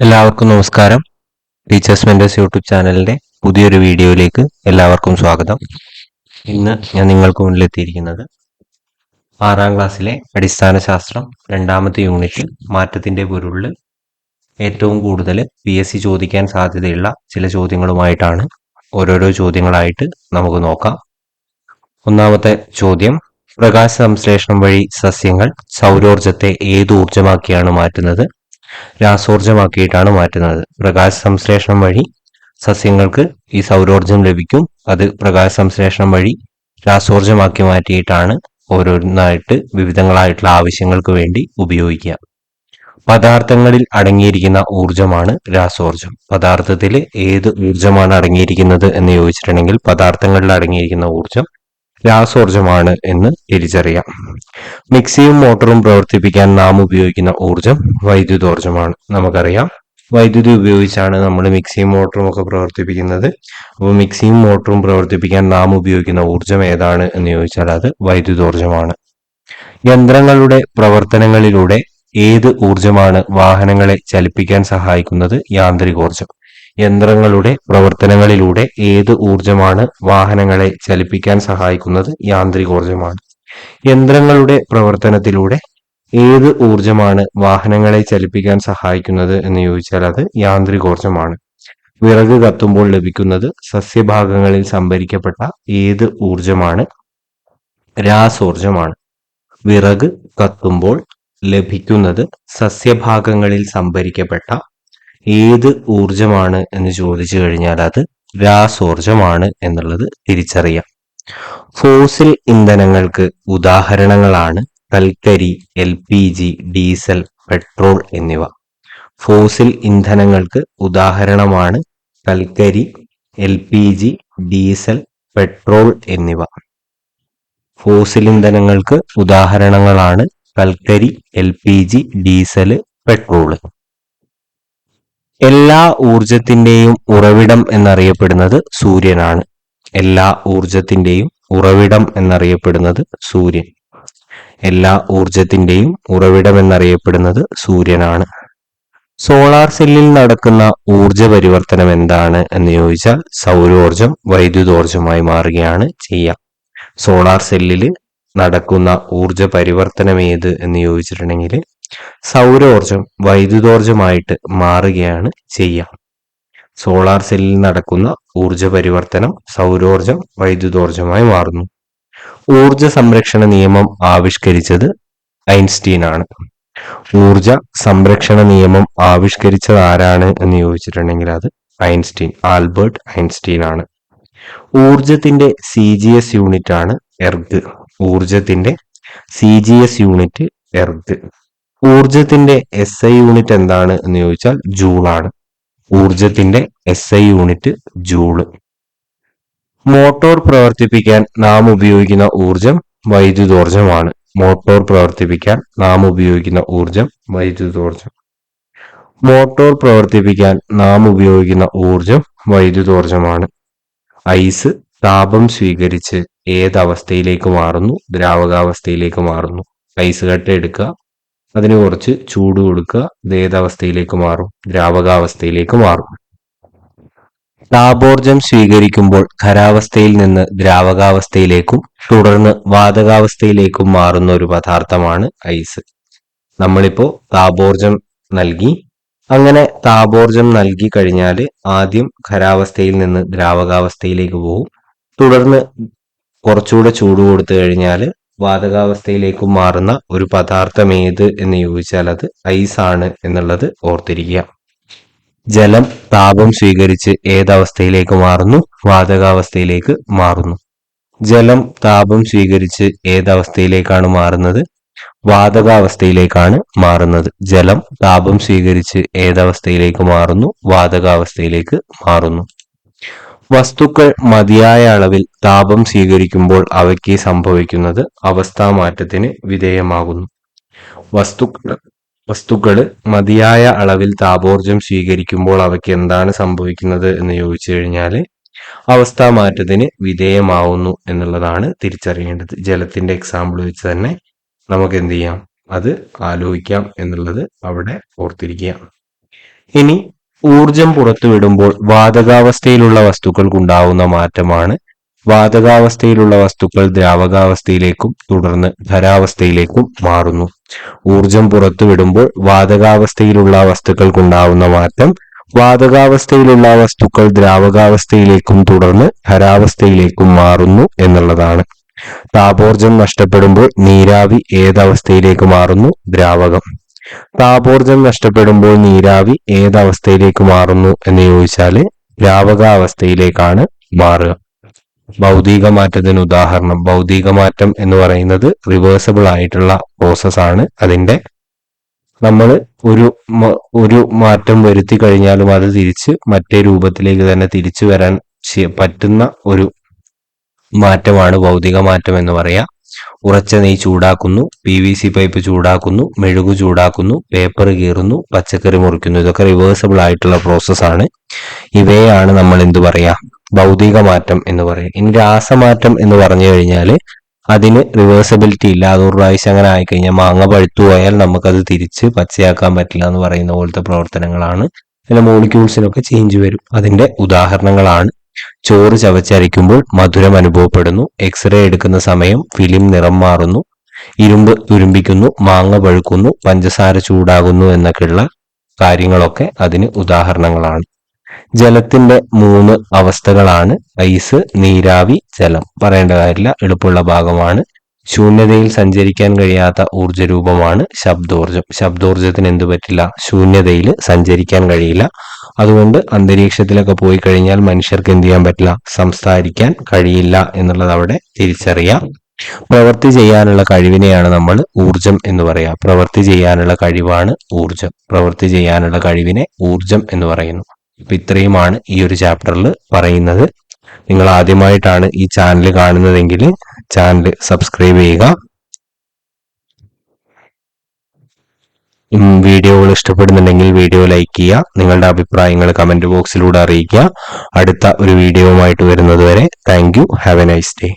എല്ലാവർക്കും നമസ്കാരം. Teachers mentors YouTube ചാനലിന്റെ പുതിയൊരു വീഡിയോയിലേക്ക് എല്ലാവർക്കും സ്വാഗതം. ഇന്ന് ഞാൻ നിങ്ങൾക്ക് മുന്നിലെത്തിയിരിക്കുന്നത് 6ാം ക്ലാസ്സിലെ അടിസ്ഥാന ശാസ്ത്രം 2ാമത്തെ യൂണിറ്റിൽ മാറ്റത്തിന്റെ പൊരുളിൽ ഏറ്റവും കൂടുതൽ PSC ചോദിക്കാൻ സാധ്യതയുള്ള ചില ചോദ്യങ്ങളുമായിട്ടാണ്. ഓരോരോ ചോദ്യങ്ങളായിട്ട് നമുക്ക് നോക്കാം. ഒന്നാമത്തെ ചോദ്യം: പ്രകാശ സംശ്ലേഷണം വഴി സസ്യങ്ങൾ സൗരോർജത്തെ ഏത് ഊർജമാക്കിയാണ് മാറ്റുന്നത്? രാസോർജമാക്കിയിട്ടാണ് മാറ്റുന്നത്. പ്രകാശ സംശ്ലേഷണം വഴി സസ്യങ്ങൾക്ക് ഈ സൗരോർജം ലഭിക്കും. അത് പ്രകാശ സംശ്ലേഷണം വഴി രാസോർജമാക്കി മാറ്റിയിട്ടാണ് ഓരോന്നായിട്ട് വിവിധങ്ങളായിട്ടുള്ള ആവശ്യങ്ങൾക്ക് വേണ്ടി ഉപയോഗിക്കുക. പദാർത്ഥങ്ങളിൽ അടങ്ങിയിരിക്കുന്ന ഊർജമാണ് രാസോർജം. പദാർത്ഥത്തിൽ ഏത് ഊർജമാണ് അടങ്ങിയിരിക്കുന്നത് എന്ന് ചോദിച്ചിട്ടുണ്ടെങ്കിൽ പദാർത്ഥങ്ങളിൽ അടങ്ങിയിരിക്കുന്ന ഊർജം രാസോർജമാണ് എന്ന് തിരിച്ചറിയാം. മിക്സിയും മോട്ടറും പ്രവർത്തിപ്പിക്കാൻ നാം ഉപയോഗിക്കുന്ന ഊർജം വൈദ്യുതോർജമാണ്. നമുക്കറിയാം, വൈദ്യുതി ഉപയോഗിച്ചാണ് നമ്മൾ മിക്സിയും മോട്ടറും ഒക്കെ പ്രവർത്തിപ്പിക്കുന്നത്. അപ്പോൾ മിക്സിയും മോട്ടറും പ്രവർത്തിപ്പിക്കാൻ നാം ഉപയോഗിക്കുന്ന ഊർജം ഏതാണ് എന്ന് ചോദിച്ചാൽ അത് വൈദ്യുതോർജമാണ്. യന്ത്രങ്ങളുടെ പ്രവർത്തനങ്ങളിലൂടെ ഏത് ഊർജമാണ് വാഹനങ്ങളെ ചലിപ്പിക്കാൻ സഹായിക്കുന്നത്? യാന്ത്രികോർജം. യന്ത്രങ്ങളുടെ പ്രവർത്തനങ്ങളിലൂടെ ഏത് ഊർജമാണ് വാഹനങ്ങളെ ചലിപ്പിക്കാൻ സഹായിക്കുന്നത്? യാന്ത്രികോർജമാണ്. യന്ത്രങ്ങളുടെ പ്രവർത്തനത്തിലൂടെ ഏത് ഊർജമാണ് വാഹനങ്ങളെ ചലിപ്പിക്കാൻ സഹായിക്കുന്നത് എന്ന് ചോദിച്ചാൽ അത് യാന്ത്രികോർജമാണ്. വിറക് കത്തുമ്പോൾ ലഭിക്കുന്നത് സസ്യഭാഗങ്ങളിൽ സംഭരിക്കപ്പെട്ട ഏത് ഊർജമാണ്? രാസോർജമാണ്. വിറക് കത്തുമ്പോൾ ലഭിക്കുന്നത് സസ്യഭാഗങ്ങളിൽ സംഭരിക്കപ്പെട്ട ഏത് ഊർജമാണ് എന്ന് ചോദിച്ചു കഴിഞ്ഞാൽ അത് രാസോർജമാണ് എന്നുള്ളത് തിരിച്ചറിയാം. ഫോസിൽ ഇന്ധനങ്ങൾക്ക് ഉദാഹരണങ്ങളാണ് കൽക്കരി, LPG, ഡീസൽ, പെട്രോൾ എന്നിവ. ഫോസിൽ ഇന്ധനങ്ങൾക്ക് ഉദാഹരണമാണ് കൽക്കരി, LPG, ഡീസൽ, പെട്രോൾ എന്നിവ. ഫോസിൽ ഇന്ധനങ്ങൾക്ക് ഉദാഹരണങ്ങളാണ് കൽക്കരി, LPG, ഡീസൽ, പെട്രോൾ. എല്ലാ ഊർജത്തിന്റെയും ഉറവിടം എന്നറിയപ്പെടുന്നത് സൂര്യനാണ്. എല്ലാ ഊർജത്തിന്റെയും ഉറവിടം എന്നറിയപ്പെടുന്നത് സൂര്യൻ. എല്ലാ ഊർജത്തിന്റെയും ഉറവിടം എന്നറിയപ്പെടുന്നത് സൂര്യനാണ്. സോളാർ സെല്ലിൽ നടക്കുന്ന ഊർജ പരിവർത്തനം എന്താണ് എന്ന് ചോദിച്ചാൽ സൗരോർജം വൈദ്യുതോർജമായി മാറുകയാണ് ചെയ്യുക. സോളാർ സെല്ലിൽ നടക്കുന്ന ഊർജ പരിവർത്തനം ഏത് എന്ന് ചോദിച്ചിട്ടുണ്ടെങ്കിൽ സൗരോർജം വൈദ്യുതോർജമായിട്ട് മാറുകയാണ് ചെയ്യുക. സോളാർ സെല്ലിൽ നടക്കുന്ന ഊർജ പരിവർത്തനം സൗരോർജം വൈദ്യുതോർജമായി മാറുന്നു. ഊർജ സംരക്ഷണ നിയമം ആവിഷ്കരിച്ചത് ഐൻസ്റ്റീൻ ആണ്. ഊർജ സംരക്ഷണ നിയമം ആവിഷ്കരിച്ചത് ആരാണ് എന്ന് ചോദിച്ചിട്ടുണ്ടെങ്കിൽ അത് ഐൻസ്റ്റീൻ, ആൽബർട്ട് ഐൻസ്റ്റീൻ ആണ്. ഊർജത്തിന്റെ CGS യൂണിറ്റ് ആണ് എർഗ്. ഊർജത്തിന്റെ CGS യൂണിറ്റ് എർഗ്. ഊർജത്തിന്റെ SI യൂണിറ്റ് എന്താണ് എന്ന് ചോദിച്ചാൽ ജൂളാണ്. ഊർജത്തിന്റെ SI യൂണിറ്റ് ജൂള്. മോട്ടോർ പ്രവർത്തിപ്പിക്കാൻ നാം ഉപയോഗിക്കുന്ന ഊർജം വൈദ്യുതോർജമാണ്. മോട്ടോർ പ്രവർത്തിപ്പിക്കാൻ നാം ഉപയോഗിക്കുന്ന ഊർജം വൈദ്യുതോർജം. മോട്ടോർ പ്രവർത്തിപ്പിക്കാൻ നാം ഉപയോഗിക്കുന്ന ഊർജം വൈദ്യുതോർജമാണ്. ഐസ് താപം സ്വീകരിച്ച് ഏതവസ്ഥയിലേക്ക് മാറുന്നു? ദ്രാവകാവസ്ഥയിലേക്ക് മാറുന്നു. ഐസ് കട്ട എടുക്കുക, അതിന് കുറച്ച് ചൂട് കൊടുക്കുക, ഇത് ഏതവസ്ഥയിലേക്ക് മാറും? ദ്രാവകാവസ്ഥയിലേക്ക് മാറും. താപോർജം സ്വീകരിക്കുമ്പോൾ ഖരാവസ്ഥയിൽ നിന്ന് ദ്രാവകാവസ്ഥയിലേക്കും തുടർന്ന് വാതകാവസ്ഥയിലേക്കും മാറുന്ന ഒരു പദാർത്ഥമാണ് ഐസ്. നമ്മളിപ്പോ താപോർജം നൽകി, അങ്ങനെ താപോർജം നൽകി കഴിഞ്ഞാൽ ആദ്യം ഖരാവസ്ഥയിൽ നിന്ന് ദ്രാവകാവസ്ഥയിലേക്ക് പോകും. തുടർന്ന് കുറച്ചുകൂടെ ചൂട് കൊടുത്തു കഴിഞ്ഞാൽ വാതകാവസ്ഥയിലേക്കും മാറുന്ന ഒരു പദാർത്ഥം ഏത് എന്ന് ചോദിച്ചാൽ അത് ഐസ് ആണ് എന്നുള്ളത് ഓർത്തിരിക്കുക. ജലം താപം സ്വീകരിച്ച് ഏതവസ്ഥയിലേക്ക് മാറുന്നു? വാതകാവസ്ഥയിലേക്ക് മാറുന്നു. ജലം താപം സ്വീകരിച്ച് ഏതവസ്ഥയിലേക്കാണ് മാറുന്നത്? വാതകാവസ്ഥയിലേക്കാണ് മാറുന്നത്. ജലം താപം സ്വീകരിച്ച് ഏതവസ്ഥയിലേക്ക് മാറുന്നു? വാതകാവസ്ഥയിലേക്ക് മാറുന്നു. വസ്തുക്കൾ മതിയായ അളവിൽ താപം സ്വീകരിക്കുമ്പോൾ അവയ്ക്ക് സംഭവിക്കുന്നത് അവസ്ഥാമാറ്റത്തിന് വിധേയമാകുന്നു. വസ്തുക്കൾ മതിയായ അളവിൽ താപോർജം സ്വീകരിക്കുമ്പോൾ അവയ്ക്ക് എന്താണ് സംഭവിക്കുന്നത് എന്ന് ചോദിച്ചു കഴിഞ്ഞാൽ അവസ്ഥാമാറ്റത്തിന് വിധേയമാവുന്നു എന്നുള്ളതാണ് തിരിച്ചറിയേണ്ടത്. ജലത്തിന്റെ എക്സാമ്പിൾ വെച്ച് തന്നെ നമുക്ക് എന്ത് ചെയ്യാം? അത് ആലോചിക്കാം എന്നുള്ളത് അവിടെ ഓർത്തിരിക്കുക. ഇനി ഊർജം പുറത്തുവിടുമ്പോൾ വാതകാവസ്ഥയിലുള്ള വസ്തുക്കൾക്കുണ്ടാവുന്ന മാറ്റമാണ്. വാതകാവസ്ഥയിലുള്ള വസ്തുക്കൾ ദ്രാവകാവസ്ഥയിലേക്കും തുടർന്ന് ഖരാവസ്ഥയിലേക്കും മാറുന്നു. ഊർജം പുറത്തുവിടുമ്പോൾ വാതകാവസ്ഥയിലുള്ള വസ്തുക്കൾക്കുണ്ടാവുന്ന മാറ്റം വാതകാവസ്ഥയിലുള്ള വസ്തുക്കൾ ദ്രാവകാവസ്ഥയിലേക്കും തുടർന്ന് ഖരാവസ്ഥയിലേക്കും മാറുന്നു എന്നുള്ളതാണ്. താപോർജം നഷ്ടപ്പെടുമ്പോൾ നീരാവി ഏതവസ്ഥയിലേക്ക് മാറുന്നു? ദ്രാവകം. താപോർജം നഷ്ടപ്പെടുമ്പോൾ നീരാവി ഏതവസ്ഥയിലേക്ക് മാറുന്നു എന്ന് ചോദിച്ചാല് ദ്രാവകാവസ്ഥയിലേക്കാണ് മാറുക. ഭൗതിക മാറ്റത്തിന് ഉദാഹരണം. ഭൗതിക മാറ്റം എന്ന് പറയുന്നത് റിവേഴ്സിബിൾ ആയിട്ടുള്ള പ്രോസസ് ആണ്. അതിന്റെ നമ്മൾ ഒരു മാറ്റം വരുത്തി കഴിഞ്ഞാലും അത് തിരിച്ച് മറ്റേ രൂപത്തിലേക്ക് തന്നെ തിരിച്ചു വരാൻ പറ്റുന്ന ഒരു മാറ്റമാണ് ഭൗതിക മാറ്റം എന്ന് പറയാം. ഉറച്ച നെയ് ചൂടാക്കുന്നു, PVC പൈപ്പ് ചൂടാക്കുന്നു, മെഴുകു ചൂടാക്കുന്നു, പേപ്പർ കീറുന്നു, പച്ചക്കറി മുറിക്കുന്നു. ഇതൊക്കെ റിവേഴ്സിബിൾ ആയിട്ടുള്ള പ്രോസസ്സാണ്. ഇവയാണ് നമ്മൾ എന്ത് പറയാ? ഭൗതിക മാറ്റം എന്ന് പറയും. ഇനി രാസമാറ്റം എന്ന് പറഞ്ഞു കഴിഞ്ഞാൽ അതിന് റിവേഴ്സിബിലിറ്റി ഇല്ല. അതൊരു പ്രാവശ്യം അങ്ങനെ ആയിക്കഴിഞ്ഞാൽ മാങ്ങ പഴുത്തു പോയാൽ നമുക്കത് തിരിച്ച് പച്ചയാക്കാൻ പറ്റില്ല എന്ന് പറയുന്ന പോലത്തെ പ്രവർത്തനങ്ങളാണ്. പിന്നെ മോളിക്യൂൾസിനൊക്കെ ചേഞ്ച് വരും. അതിന്റെ ഉദാഹരണങ്ങളാണ് ചോറ് ചവച്ചരയ്ക്കുമ്പോൾ മധുരം അനുഭവപ്പെടുന്നു, എക്സ്റേ എടുക്കുന്ന സമയം ഫിലിം നിറം മാറുന്നു, ഇരുമ്പ് തുരുമ്പിക്കുന്നു, മാങ്ങ പഴുക്കുന്നു, പഞ്ചസാര ചൂടാകുന്നു എന്നൊക്കെയുള്ള കാര്യങ്ങളൊക്കെ അതിന് ഉദാഹരണങ്ങളാണ്. ജലത്തിന്റെ 3 അവസ്ഥകളാണ് ഐസ്, നീരാവി, ജലം. പറയേണ്ട കാര്യമില്ല, എളുപ്പമുള്ള ഭാഗമാണ്. ശൂന്യതയിൽ സഞ്ചരിക്കാൻ കഴിയാത്ത ഊർജ്ജരൂപമാണ് ശബ്ദോർജം. ശബ്ദോർജത്തിന് എന്ത് പറ്റില്ല? ശൂന്യതയിൽ സഞ്ചരിക്കാൻ കഴിയില്ല. അതുകൊണ്ട് അന്തരീക്ഷത്തിലൊക്കെ പോയി കഴിഞ്ഞാൽ മനുഷ്യർക്ക് എന്ത് ചെയ്യാൻ പറ്റില്ല? സംസാരിക്കാൻ കഴിയില്ല എന്നുള്ളത് അവിടെ തിരിച്ചറിയാം. പ്രവൃത്തി ചെയ്യാനുള്ള കഴിവിനെയാണ് നമ്മൾ ഊർജം എന്ന് പറയാം. പ്രവൃത്തി ചെയ്യാനുള്ള കഴിവാണ് ഊർജം. പ്രവൃത്തി ചെയ്യാനുള്ള കഴിവിനെ ഊർജം എന്ന് പറയുന്നു. അപ്പൊ ഇത്രയുമാണ് ഈ ഒരു ചാപ്റ്ററിൽ പറയുന്നത്. നിങ്ങൾ ആദ്യമായിട്ടാണ് ഈ ചാനൽ കാണുന്നതെങ്കിൽ ചാനൽ സബ്സ്ക്രൈബ് ചെയ്യുക. വീഡിയോകൾ ഇഷ്ടപ്പെടുന്നുണ്ടെങ്കിൽ വീഡിയോ ലൈക്ക് ചെയ്യുക. നിങ്ങളുടെ അഭിപ്രായങ്ങൾ കമന്റ് ബോക്സിലൂടെ അറിയിക്കുക. അടുത്ത ഒരു വീഡിയോയുമായിട്ട് വരുന്നത് വരെ thank you. Have A nice day.